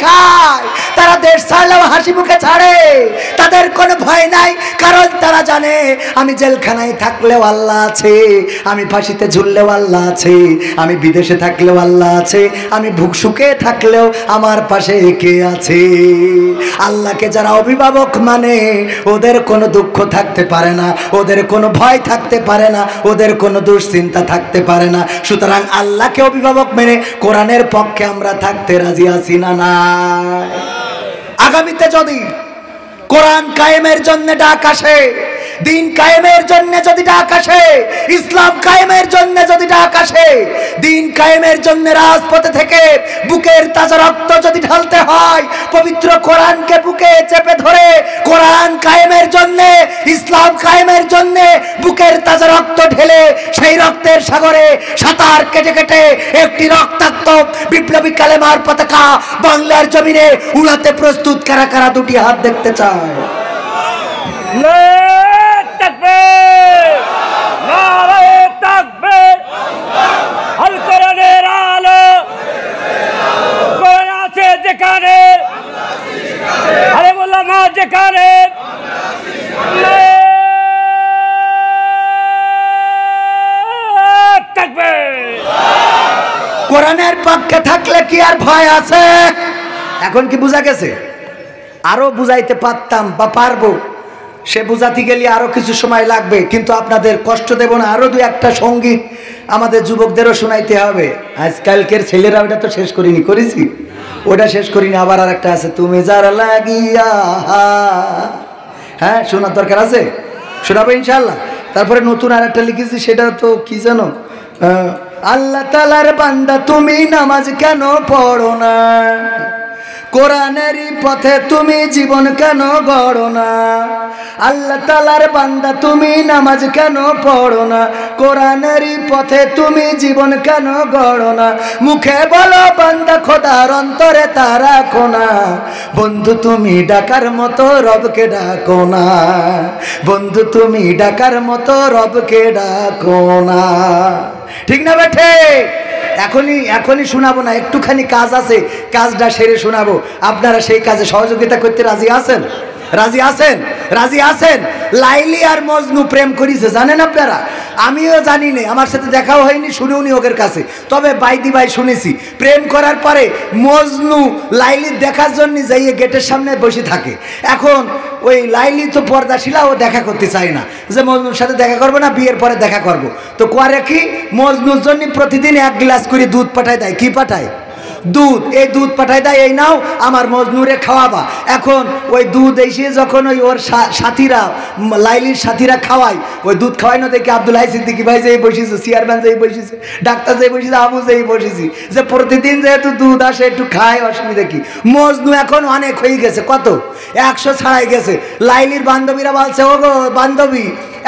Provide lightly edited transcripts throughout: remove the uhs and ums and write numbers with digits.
খায়, তারা দেশ ছাড়লেও হাসি মুখে ছাড়ে, তাদের কোনো ভয় নাই, কারণ তারা জানে আমি জেলখানায় থাকলেও আল্লাহ আছে, আমি ফাঁসিতে ঝুললেও আল্লাহ আছে, আমি বিদেশে থাকলেও আল্লাহ আছে, আমি সুখে থাকলেও আমার পাশে কে আছে। আল্লাহকে যারা অভিভাবক মানে ওদের কোনো দুঃখ থাকতে পারে না, ওদের কোনো ভয় থাকতে পারে না, ওদের কোনো দুশ্চিন্তা থাকতে পারে না। সুতরাং আল্লাহকে অভিভাবক মেনে কোরআনের পক্ষে আমরা থাকতে রাজি আছি না না? আগামীতে যদি কোরআন কায়েমের জন্য ডাক আসে, দিন কায়েমের জন্য যদি ডাক আসে, ইসলাম কায়েমের জন্য যদি ডাক আসে, দিন কায়েমের জন্য রাজপথে থেকে বুকের তাজা রক্ত যদি ঢালতে হয়, পবিত্র কোরআনকে বুকে চেপে ধরে কোরআন কায়েমের জন্য, ইসলাম কায়েমের জন্য বুকের তাজা রক্ত ঢেলে সেই রক্তের সাগরে সাঁতার কেটে কেটে একটি রক্তাক্ত বিপ্লবী কালেমার পতাকা বাংলার জমিনে উড়াতে প্রস্তুত কারা কারা দুটি হাত দেখতে চায়? কোরআনের পক্ষে থাকলে কি আর ভয় আছে? এখন কি বুঝা গেছে? আরো বুঝাইতে পারতাম বা পারবো, সে বুঝাতে গেলে আরো কিছু সময় লাগবে, কিন্তু আপনাদের কষ্ট দেব না। আরো দু একটা সঙ্গীত আমাদের যুবকদেরও শোনাইতে হবে। আজকালকের ছেলেরা ওটা তো শেষ করিনি, করেছি ওটা শেষ করিনি, আবার আর একটা আছে, তুমি যারা লাগিয়া, হ্যাঁ শোনার দরকার আছে, শোনাবো ইনশাল্লাহ। তারপরে নতুন আর একটা লিখেছি, সেটা তো কি জানো, আল্লাহ তাআলার বান্দা তুমি নামাজ কেন পড়ো না, কোরআনেরই পথে তুমি জীবন কেন গড়ো না, আল্লাহ তাআলার বান্দা তুমি নামাজ কেন পড়ো না, কোরআনেরই পথে তুমি জীবন কেন গড়ো না, মুখে বলো বান্দা খোদার অন্তরে তা রাখো না, বন্ধু তুমি ডাকার মতো রবকে ডাকো না, বন্ধু তুমি ডাকার মতো রবকে ডাকো না। ঠিক না বেঠে? এখনই শোনাবো না, একটুখানি কাজ আছে, কাজটা সেরে শোনাবো। আপনারা সেই কাজে সহযোগিতা করতে রাজি আছেন? রাজি আছেন? রাজি আছেন? লাইলি আর মজনু প্রেম করেছে, জানেন আপনারা? আমিও জানি না, আমার সাথে দেখাও হয়নি, শুনেওনি ওদের কাছে, তবে বাইদি ভাই শুনেছি। প্রেম করার পরে মজনু লাইলির দেখার জন্য যাইয়ে গেটের সামনে বসে থাকে। এখন ওই লাইলি তো পর্দাশীলা, ও দেখা করতে চায় না, যে মজনুর সাথে দেখা করবো না, বিয়ের পরে দেখা করব। তো করে কি, মজনুর জন্য প্রতিদিন 1 গ্লাস করে দুধ পাঠায় দেয়। কি পাঠায়? দুধ। এই দুধ পাঠায় দেয়, এই নাও আমার মজনুরে খাওয়াবা। এখন ওই দুধ এসে যখন ওই ওর সাথীরা, লাইলির সাথীরা খাওয়ায়, ওই দুধ খাওয়াইনো দেখে আব্দুল হাই সিদ্দিকী ভাই যেই বসেছে, চেয়ারম্যান যেই বসেছে, ডাক্তার যেই বসেছে, আবু যেই বসেছি, যে প্রতিদিন যেহেতু দুধ আসে একটু খায়, অসুবিধা কি? মজনু এখন অনেক হয়ে গেছে, কত 100 ছাড়াই গেছে। লাইলির বান্ধবীরা বলছে, ও গো বান্ধবী,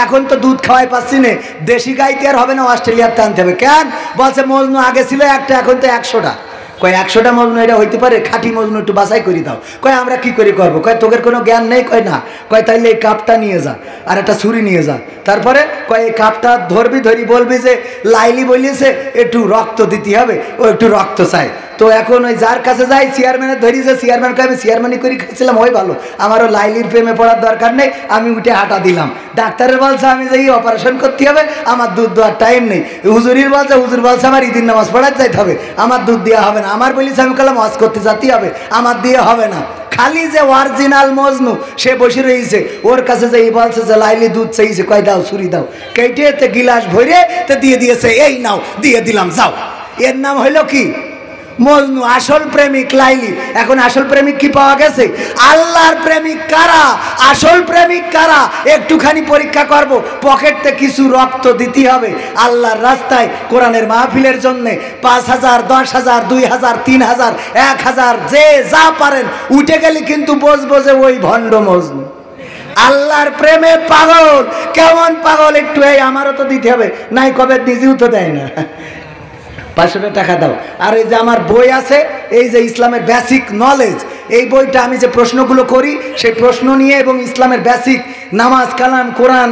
এখন তো দুধ খাওয়াই পাচ্ছি না, দেশি গাইতে আর হবে না, অস্ট্রেলিয়াতে আনতে হবে। কেন? বলছে মজনু আগে ছিল একটা, এখন তো 100টা। কয় 100টা মজনু এটা হইতে পারে? খাঁটি মজনু একটু বাছাই করে দাও। কয় আমরা কি করে করবো? কয় তোদের কোনো জ্ঞান নেই? কয় না। কয় তাইলে এই কাপটা নিয়ে যা আর একটা ছুরি নিয়ে যা। তারপরে কয় এই কাপটা ধরবি, ধরি বলবি যে লাইলি বলিয়েছে একটু রক্ত দিতে হবে, ও একটু রক্ত চাই। তো এখন ওই যার কাছে যাই, চেয়ারম্যানের ধরিয়েছে, চেয়ারম্যানকে আমি চেয়ারম্যানই করে খাচ্ছিলাম, ওই ভালো, আমারও লাইলির প্রেমে পড়ার দরকার নেই, আমি উঠে হাঁটা দিলাম। ডাক্তারের বলছে আমি যাই অপারেশন করতে হবে, আমার দুধ দেওয়ার টাইম নেই। হুজুরির বলছে, হুজুর বলছে আমার ঈদের নামাজ পড়াতে যাইতে হবে, আমার দুধ দেওয়া হবে না। আমার বলিস আমি কালাম ওয়াজ করতে যেতে হবে, আমার দিয়ে হবে না। খালি যে অরিজিনাল মজনু সে বসে রয়েছে, ওর কাছে যে বলছে যে লাইলি দুধ চাইছে, কয় দাও ছুরি দাও, কেটে তে গিলাস ভরে তে দিয়ে দিয়েছে, এই নাও দিয়ে দিলাম যাও। এর নাম হইল কি? মজনু। আসল প্রেমিক লাইলি। এখন আসল প্রেমিক কি পাওয়া গেছে? আল্লাহর প্রেমিক কারা, আসল প্রেমিক কারা, একটুখানি পরীক্ষা করব। পকেটে কিছু রক্ত দিতে হবে আল্লাহর রাস্তায়, কোরআনের মাহফিলের জন্য 5000, 10,000, 2000, 3000, 1000, যে যা পারেন উঠে গেলে কিন্তু বসবো যে ওই ভণ্ড মজনু। আল্লাহর প্রেমে পাগল। কেমন পাগল একটু, এই আমারও তো দিতে হবে, নাই কবে নিজেও তো দেয় না। 500 টাকা দাও। আর এই যে আমার বই আছে, এই যে ইসলামের বেসিক নলেজ, এই বইটা আমি যে প্রশ্নগুলো করি সেই প্রশ্ন নিয়ে এবং ইসলামের বেসিক নামাজ কালাম কোরআন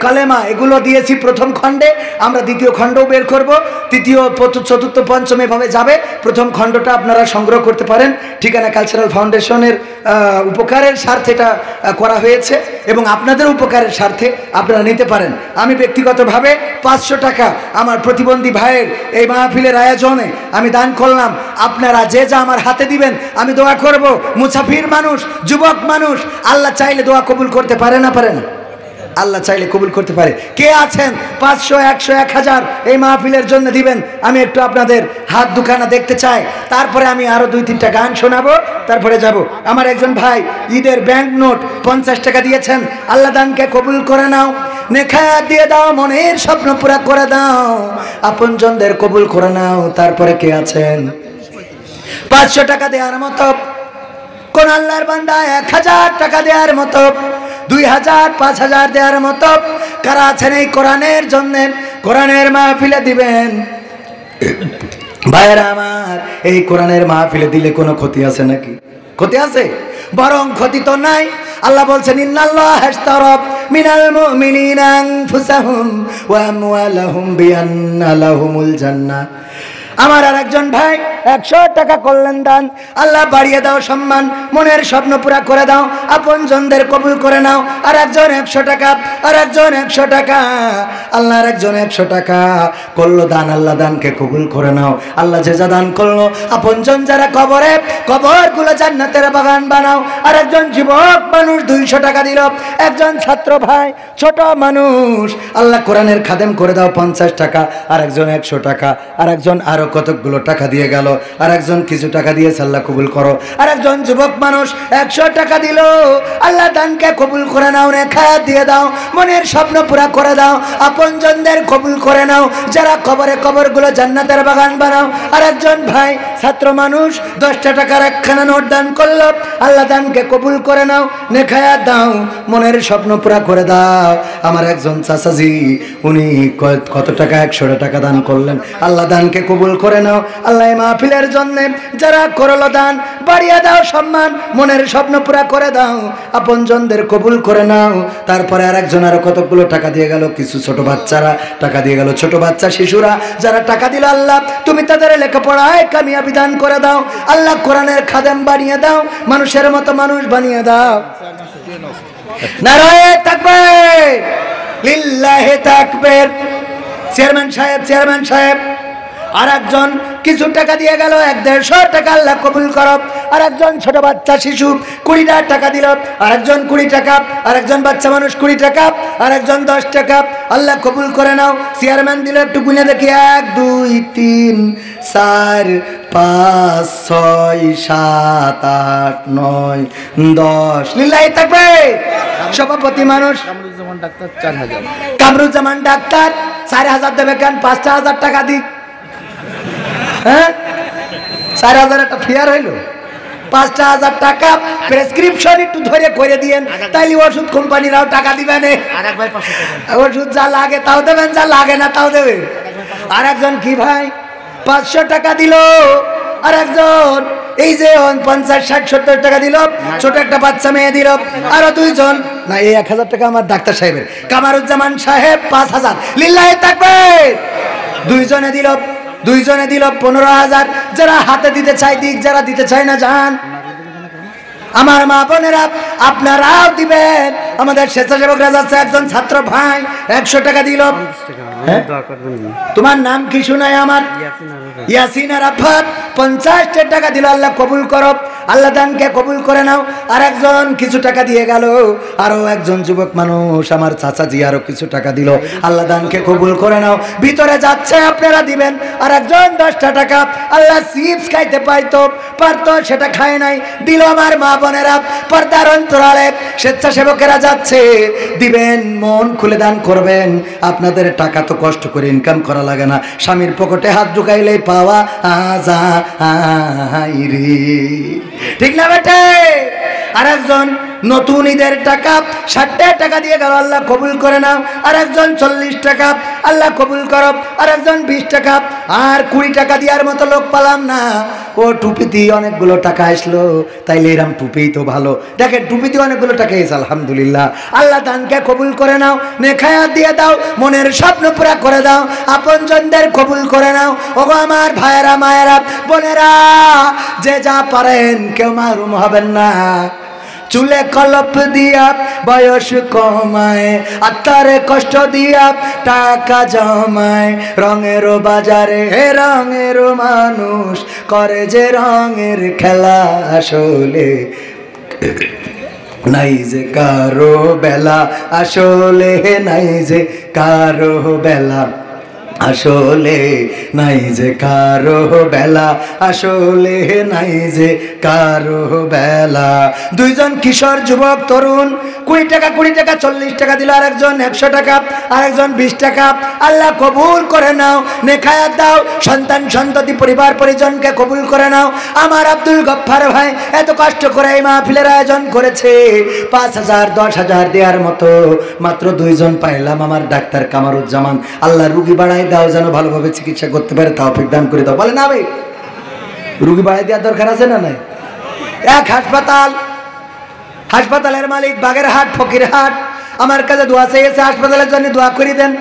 কালেমা এগুলো দিয়েছি প্রথম খণ্ডে। আমরা দ্বিতীয় খণ্ডও বের করব, তৃতীয় চতুর্থ পঞ্চম এভাবে যাবে। প্রথম খণ্ডটা আপনারা সংগ্রহ করতে পারেন, ঠিকানা কালচারাল ফাউন্ডেশনের উপকারের স্বার্থে এটা করা হয়েছে এবং আপনাদের উপকারের স্বার্থে আপনারা নিতে পারেন। আমি ব্যক্তিগতভাবে 500 টাকা আমার প্রতিবন্ধী ভাইয়ের এই মাহফিলের আয়োজনে আমি দান করলাম। আপনারা যে যা আমার হাতে দিবেন আমি দোয়া করব। মুসাফির মানুষ, যুবক মানুষ, আল্লাহ চাইলে দোয়া কবুল করতে পারে না পারে না? আল্লাহ চাইলে কবুল করতে পারে। কে আছেন 500, 100, 1000 এই মাহফিলের জন্য দিবেন? আমি একটু আপনাদের হাত দুখানা দেখতে চাই, তারপরে আমি আরো 2-3টা গান শোনাবো, তারপরে যাব। আমার একজন ভাই ঈদের ব্যাংক নোট 50 টাকা দিয়েছেন। আল্লাহ দানকে কবুল করে নাও, নেখায়াত দিয়ে দাও, মনের স্বপ্ন পুরা করে দাও, আপনজনদের কবুল করে নাও। তারপরে কে আছেন 500 টাকা দেওয়ার মতো? কোন আল্লাহর বান্দা 1000 টাকা দেওয়ার মতো, 2000, 5000 দেওয়ার মতো? কারা আছেন এই কোরআনের জন্য, কোরআনের মাহফিলে দিবেন? ভাইয়েরা আমার, এই কোরআনের মাহফিলে দিলে কোনো ক্ষতি আছে নাকি? ক্ষতি আছে? বরং ক্ষতি তো নাই। আল্লাহ বলছেন ইন্নাল্লাহা আশতারা মিনাল মুমিনিনা আনফুসাহুম ওয়া আমওয়ালাহুম বিআন্না লাহুমুল জান্নাহ। আমার আর একজন ভাই 100 টাকা করলেন দান। আল্লাহ বাড়িয়ে দাও সম্মান, মনের স্বপ্ন পুরা করে দাও, আপনজনদের কবুল করে নাও। আর একজন 100 টাকা, আর একজন 100 টাকা, আল্লাহ আর একজন 100 টাকা করলো দান। আল্লাহ দানকে কবুল করে নাও। আল্লাহ যে যা দান করলো, আপনজন যারা কবরে, কবরগুলো জান্নাতের বাগান বানাও। আর একজন যুবক মানুষ 200 টাকা দিল। একজন ছাত্র ভাই, ছোট মানুষ, আল্লাহ কোরআনের খাদেম করে দাও 50 টাকা। আর একজন 100 টাকা, আর একজন আরো কতগুলো টাকা দিয়ে গেল। আর একজন কিছু টাকা দিয়েছে, আল্লাহ কবুল করো। আর একজন যুবক মানুষ 100 টাকা দিল। আল্লাহ দানকে কবুল করে নাও, নেখায়াত দিয়ে দাও, মনের স্বপ্ন পুরা করে দাও, আপনজনদের কবুল করে নাও। যারা কবরে, কবরগুলো জান্নাতের বাগান বানাও। আর একজন ভাই ছাত্র মানুষ 10 টাকার একখানা নোট দান করলো। আল্লাহ দানকে কবুল করে নাও, নেখায়াত দাও, মনের স্বপ্ন পুরা করে দাও। আমার একজন চাচাজি, উনি কত টাকা, 100 টাকা দান করলেন। আল্লাহ দানকে কবুল করে নাও। আল্লাহ মাহফিলের জন্য যারা করলো দান, বাড়িয়ে দাও সম্মান, মনের স্বপ্ন পুরা করে দাও, আপনজনদের কবুল করে নাও। তারপরে আর একজন আরো কতগুলো টাকা দিয়ে গেল। কিছু ছোট বাচ্চারা টাকা দিয়ে গেল, ছোট বাচ্চা শিশুরা যারা টাকা দিল, আল্লাহ তুমি তাদের লেখাপড়ায় কামিয়াবি দান করে দাও। আল্লাহ কোরআনের খাদেম বানিয়ে দাও, মানুষের মতো মানুষ বানিয়ে দাও। নারায়ে তাকবীর, লিল্লাহি তাকবীর। চেয়ারম্যান সাহেব, চেয়ারম্যান সাহেব, আর একজন কিছু টাকা দিয়ে গেল, 150 টাকা, আল্লাহ কবুল করো। আর একজন ছোট বাচ্চা শিশু 20 টাকা দিল। আর একজন 20 টাকা, আর একজন বাচ্চা মানুষ 20 টাকা, আর একজন 10 টাকা, আল্লাহ কবুল করে নাও। চেয়ারম্যান দিল, একটু গুনে দেখি, 1, 2, 3, 4, 5, 6, 7, 8, 9, 10। লিল্লাহি তাকবীর। সভাপতি মানুষ কামরুজ্জামান ডাক্তার 4000। কামরুজ্জামান ডাক্তার 4000 দেবে কেন? 5000 টাকা দিক। হ্যাঁ, 4000 একটা ফেয়ার হইল। 5000 টাকা প্রেসক্রিপশন একটু ধরে করে দিয়েন, তাইলে ওষুধ কোম্পানিরাও টাকা দিবেন। ওষুধ যা লাগে তাও দেবেন, যা লাগে না তাও দেবেন। আর একজন কি ভাই 500 টাকা দিল। আর একজন এই যে 50, 60, 70 টাকা দিল, ছোট একটা বাচ্চা মেয়ে দিল। আরো 2 জন, না এই 1000 টাকা আমার ডাক্তার সাহেবের, কামারুজ্জামান সাহেব 5000। লিল্লাহি তাকবীর। 2 জনে দিল, 2 জনে দিল 15000। যারা হাতে দিতে চাই দিক, যারা দিতে চায় না যান। আমার মা বোনেরা আপনারাও দিবেন। আমাদের স্বেচ্ছাসেবকরা যাচ্ছে। একজন ছাত্র ভাই 100 টাকা দিল। তোমার নাম কি শোনায় আমার? ইয়াসিন আরাফাত 50 টাকা দিল। আল্লাহ কবুল করো, আল্লাহ দানকে কবুল করে নাও। আর একজন কিছু টাকা দিয়ে গেল। আরো একজন যুবক মানুষ আমার চাচাজি আরো কিছু টাকা দিল। আল্লাহ দানকে কবুল করে নাও। ভিতরে যাচ্ছে, আপনারা দিবেন। আর একজন 10 টাকা, আল্লাহ চিপস খাইতে পারতো সেটা খায় নাই, দিল। আমার মা বোনেরা পর্দার অন্তরালে স্বেচ্ছাসেবকেরা যাচ্ছে, দিবেন, মন খুলে দান করবেন। আপনাদের টাকা তো কষ্ট করে ইনকাম করা লাগে না, স্বামীর পকেটে হাত ঢুকাইলেই পাওয়া যায় রে, ঠিক না বেটে? আর একজন নতুন ঈদের টাকা 60 টাকা দিয়ে গেল, আল্লাহ কবুল করে নাও। আর একজন 40 টাকা, আল্লাহ কবুল করো। আর একজন 20 টাকা, আর 20 টাকা দেওয়ার মতো লোক পেলাম না। ও টুপি দিয়ে অনেকগুলো টাকা আসলো, তাইলে এরম টুপি তো ভালো। দেখেন টুপি দিয়ে অনেকগুলো টাকা এসে আলহামদুলিল্লাহ। আল্লাহ দানকে কবুল করে নাও, নেখায়াত দিয়ে দাও, মনের স্বপ্ন পুরা করে দাও, আপনজনদের কবুল করে নাও। ওগো আমার ভাইয়েরা, মায়েরা, বোনেরা, যে যা পারেন কেউ মারুম হবেন না। চুলে কলপ দিয়া বয়স কমায়, আত্মারে কষ্ট দিয়া টাকা জমায়, রঙের বাজারে রঙের মানুষ করে যে রঙের খেলা, আসলে নাই যে কারো বেলা, আসলে নাই যে কারো বেলা, আসলে নাই যে কারো বেলা, আসলে নাই যে কারো বেলা। দুইজন কিশোর যুবক তরুণ 20 টাকা 40 টাকা দিল, আরেকজন 100 টাকা, আরেকজন 20 টাকা। আল্লাহ কবুল করে নাও, নেখায়াত দাও, সন্তান সন্ততি পরিবার পরিজনকে কবুল করে নাও। আমার আব্দুল গফফার ভাই এত কষ্ট করে এই মাহফিলের আয়োজন করেছে, 5000 10,000 দেওয়ার মতো মাত্র 2 জন পাইলাম। আমার ডাক্তার কামারুজ্জামান, আল্লাহ রুগী বাড়াই দাও, যেন ভালোভাবে চিকিৎসা করতে পারে, তৌফিক দান করে দাও। বলে না ভাই, রুগী বাড়াই দেওয়ার দরকার আছে না নাই? এক হাসপাতালের মালিক বাগেরহাট ফকিরহাট আমার কাছে দোয়া চেয়েছে, হাসপাতালের জন্য দোয়া করে দেন।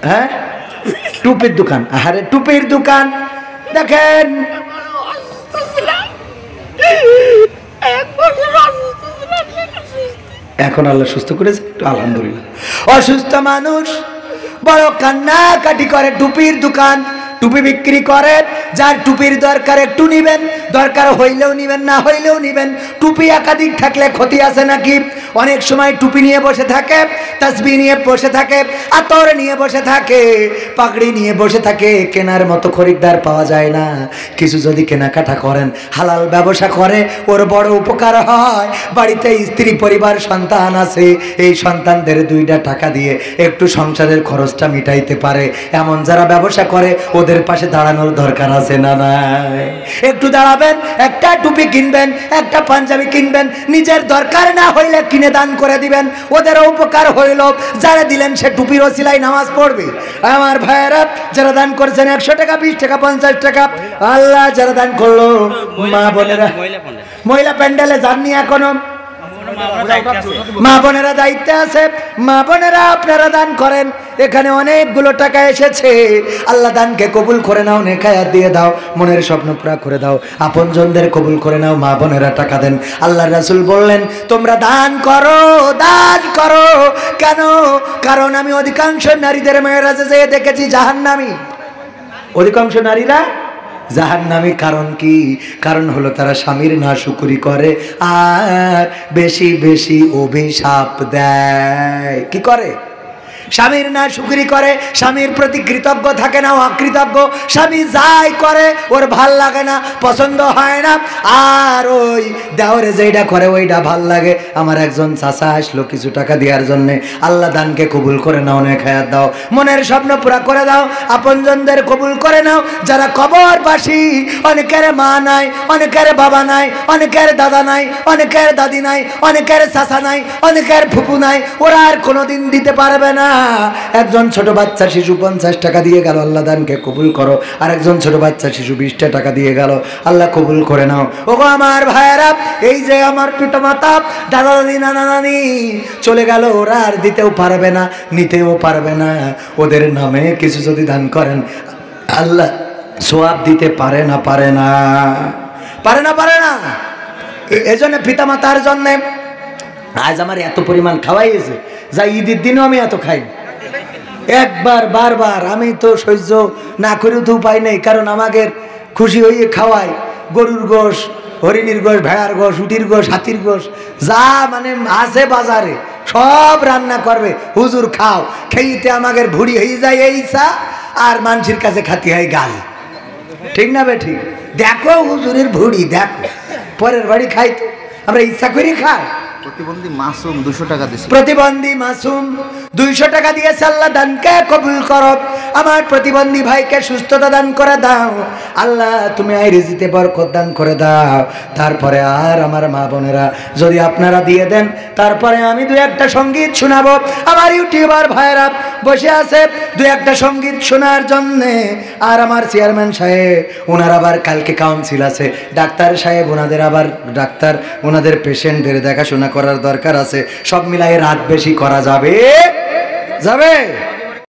হ্যাঁ, টুপির দোকান, আরে টুপির দোকান। দেখেন এখন আল্লাহ সুস্থ করেছে, আলহামদুলিল্লাহ। অসুস্থ মানুষ বড় কান্নাকাটি করে, টুপির দোকান, টুপি বিক্রি করেন। যার টুপির দরকার একটু নিবেন, দরকার হইলেও নিবেন, না হইলেও নিবেন। টুপি একাধিক থাকলে ক্ষতি আছে নাকি? অনেক সময় টুপি নিয়ে বসে থাকে, তাসবিহ নিয়ে বসে থাকে, আতর নিয়ে বসে থাকে, পাগড়ি নিয়ে বসে থাকে, কেনার মতো খরিদ্দার পাওয়া যায় না। কিছু যদি কেনাকাটা করেন, হালাল ব্যবসা করে, ওর বড় উপকার হয়। বাড়িতে স্ত্রী পরিবার সন্তান আছে, এই সন্তানদের 2টা টাকা দিয়ে একটু সংসারের খরচটা মিটাইতে পারে, এমন যারা ব্যবসা করে ওদের পাশে দাঁড়ানোর দরকার আছে না নাই? একটু দাঁড়াবেন, একটা টুপি কিনবেন, একটা পাঞ্জাবি কিনবেন, নিজের দরকার না হইলে কিনে দান করে দিবেন, ওদেরও উপকার হইল। যারা দিলেন সে টুপির ওসিলায় নামাজ পড়বে। আমার ভাইয়েরা, যারা দান করেছেন 100 টাকা 20 টাকা 50 টাকা, আল্লাহ যারা দান করলো, মা বোনেরা, মহিলা প্যান্ডেলে যাননি এখনো, মা বোনেরা দায়িত্বে আছে, মা বোনেরা আপনারা দান করেন। এখানে অনেকগুলো টাকা এসেছে, আল্লাহ দানকে কবুল করে নাও, নেখায়াত দিয়ে দাও, মনের স্বপ্ন পুরা করে দাও, আপনজনদের কবুল করে নাও। মা বোনেরা টাকা দেন। আল্লাহর রাসূল বললেন তোমরা দান করো, দান করো। কেন? কারণ আমি অধিকাংশ নারীদের মেয়েরাজে যেয়ে দেখেছি জাহান্নামী, অধিকাংশ নারীরা জাহান্নামী। কারণ কি? কারণ হলো তারা স্বামীর নাশুকরি করে আর বেশি বেশি অভিশাপ দেয়। কি করে? স্বামীর নাশুকরি করে, স্বামীর প্রতি কৃতজ্ঞ থাকে না, অকৃতজ্ঞ। স্বামী যাই করে ওর ভাল লাগে না, পছন্দ হয় না, আর ওই দেওরে যেটা করে ওইটা ভাল লাগে। আমার একজন চাচা আসলো কিছু টাকা দেওয়ার জন্যে। আল্লাহ দানকে কবুল করে নাও, নেখায়াত দাও, মনের স্বপ্ন পুরা করে দাও, আপনজনদের কবুল করে নাও। যারা কবরবাসী, অনেকের মা নাই, অনেকের বাবা নাই, অনেকের দাদা নাই, অনেকের দাদি নাই, অনেকের চাচা নাই, অনেকের ফুপু নাই, ওরা আর কোনোদিন দিতে পারবে না। একজন ছোট বাচ্চা শিশু 50 টাকা দিয়ে গেল, আল্লাহ দানকে কবুল করো। আর একজন ছোট বাচ্চা শিশু 20 টাকা দিয়ে গেল, আল্লাহ কবুল করে নাও। ওগো আমার ভাইয়েরা, এই যে আমার পিতামাতা, দাদা দাদি, নানা নানি চলে গেল, ওরা আর দিতেও পারবে না, নিতেও পারবে না। ওদের নামে কিছু যদি দান করেন, আল্লাহ সওয়াব দিতে পারে না, পারে না, পারে না, পারে না। এজন্য পিতামাতার জন্যে আজ আমার এত পরিমাণ খাওয়াইছে, যা ঈদের দিনও আমি এত খাই। একবার বারবার আমি তো সহ্য না করেও তো উপায় নেই, কারণ আমাদের খুশি হয়ে খাওয়াই। গরুর গোশ, হরিণীর গোশ, ভেড়ার গোশ, উটির গোশ, হাতির গোশ, যা মানে আছে বাজারে সব রান্না করবে। হুজুর খাও, খেয়েতে আমাদের ভুড়ি হয়ে যায় এই চা, আর মানুষের কাছে খাতি হয় গাল। ঠিক না বে? ঠিক। দেখো হুজুরের ভুড়ি, দেখো পরের বাড়ি খাই তো আমরা ইচ্ছা করি খাই। প্রতিবন্ধী মাসুম 200 টাকা দিয়েছে। প্রতিবন্ধী মাসুম 200 টাকা দিয়েছে, আল্লাহ দানকে কবুল করো। আমার প্রতিবন্ধী ভাইকে সুস্থতা দান করে দাও আল্লাহ, তুমি এই রিজিকে বরকত দান করে দাও। তারপরে আর আমার মা বোনেরা যদি আপনারা দিয়ে দেন, তারপরে আমি দুই একটা সঙ্গীত শোনাবো। আমার ইউটিউবার ভাইরা বসে আছে দুই একটা সঙ্গীত শোনার জন্যে। আর আমার চেয়ারম্যান সাহেব, ওনার আবার কালকে কাউন্সিল আছে, ডাক্তার সাহেব ওনাদের আবার ডাক্তার ওনাদের পেশেন্টদের দেখাশোনা করার দরকার আছে। সব মিলাই রাত বেশি করা যাবে?